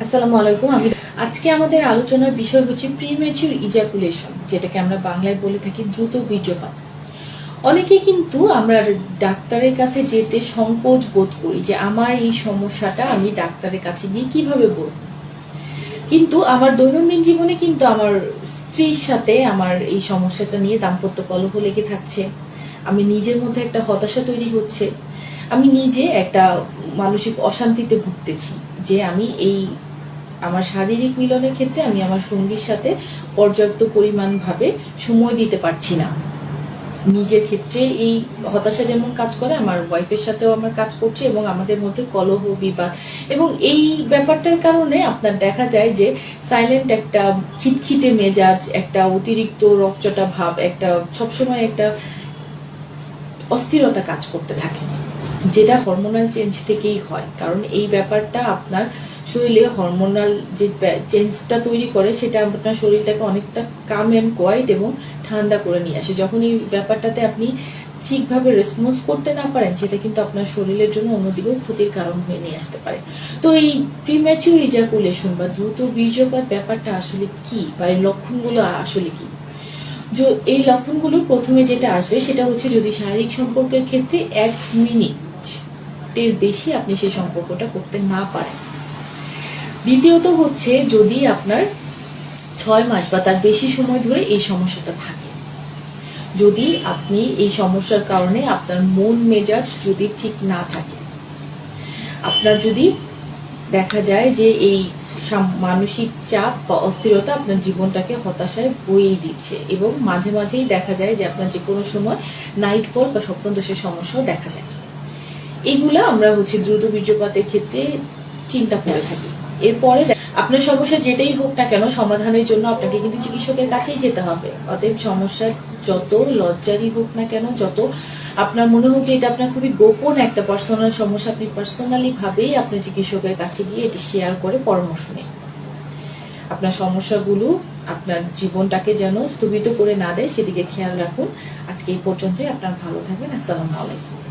আসসালামু আলাইকুম। আজকে আমাদের আলোচনার বিষয় হচ্ছে প্রিম্যাচিউর ইজাকুলেশন, যেটাকে আমরা বাংলায় বলে থাকি দ্রুত বীর্যপাত। অনেকেই কিন্তু আমরা ডাক্তারের কাছে যেতে সংকোচ বোধ করি যে আমার এই সমস্যাটা আমি ডাক্তারের কাছে গিয়ে কিভাবে বলবো। কিন্তু আমার দৈনন্দিন জীবনে কিন্তু আমার স্ত্রীর সাথে আমার এই সমস্যাটা নিয়ে দাম্পত্য কলহ লেগে থাকছে। আমি নিজের মধ্যে একটা হতাশা তৈরি হচ্ছে। আমি নিজে একটা মানসিক অশান্তিতে ভুগতেছি যে আমি আমার শারীরিক মিলনের ক্ষেত্রে আমি আমার সঙ্গীর সাথে পর্যাপ্ত পরিমাণভাবে সময় দিতে পারছি না। নিজের ক্ষেত্রে এই হতাশা যেমন কাজ করে, আমার ওয়াইফের সাথেও আমার কাজ করছে এবং আমাদের মধ্যে কলহ বিবাদ। এবং এই ব্যাপারটার কারণে আপনার দেখা যায় যে সাইলেন্ট একটা খিটখিটে মেজাজ, একটা অতিরিক্ত রকচটা ভাব, একটা সবসময় একটা অস্থিরতা কাজ করতে থাকে, যেটা হরমোনাল চেঞ্জ থেকেই হয়। কারণ এই ব্যাপারটা আপনার শরীরে হরমোনাল যে চেঞ্জটা তৈরি করে, সেটা আপনার শরীরটাকে অনেকটা কাম অ্যান্ড কোয়াইট এবং ঠান্ডা করে নিয়ে আসে। যখন এই ব্যাপারটাতে আপনি ঠিকভাবে রেসপন্স করতে না পারেন, সেটা কিন্তু আপনার শরীরের জন্য অন্যদিকেও ক্ষতির কারণ হয়ে নিয়ে আসতে পারে। তো এই প্রিম্যাচিউর ইজাকুলেশন বা দ্রুত বীর্যপাত ব্যাপারটা আসলে কি, বা এই লক্ষণগুলো আসলে কি? এই লক্ষণগুলো প্রথমে যেটা আসবে সেটা হচ্ছে যদি শারীরিক সম্পর্কের ক্ষেত্রে 1 মিনিটের বেশি আপনি সেই সম্পর্কটা করতে না পারেন। দ্বিতীয়ত হচ্ছে যদি আপনার 6 মাস বা তার বেশি সময় ধরে এই সমস্যাটা থাকে। যদি আপনি এই সমস্যার কারণে আপনার মন মেজাজ যদি ঠিক না থাকে, আপনার যদি দেখা যায় যে এই মানসিক চাপ বা অস্থিরতা আপনার জীবনটাকে হতাশায় বইয়ে দিচ্ছে, এবং মাঝে মাঝেই দেখা যায় যে আপনার যে কোনো সময় নাইট ফল বা স্বপ্নদোষের সমস্যাও দেখা যায়। এগুলা আমরা দ্রুত বীর্যপাতের ক্ষেত্রে চিন্তা করে থাকি। এরপরে আপনার সমস্যা যেটাই হোক না কেন, সমাধানের জন্য আপনাকে কিন্তু চিকিৎসকের কাছেই যেতে হবে। অতএব সমস্যা যত লজ্জারই হোক না কেন, যত আপনার মনে হোক যে এটা আপনার খুবই গোপন একটা পার্সোনাল সমস্যা, আপনি পার্সোনালি ভাবেই আপনার চিকিৎসকের কাছে গিয়ে এটি শেয়ার করে পরামর্শ নিন। আপনার সমস্যাগুলো আপনার জীবনটাকে যেন স্থগিত করে না দেয়, সেদিকে খেয়াল রাখুন। আজকে এই পর্যন্তই। আপনার ভালো থাকবেন। আসসালামু আলাইকুম।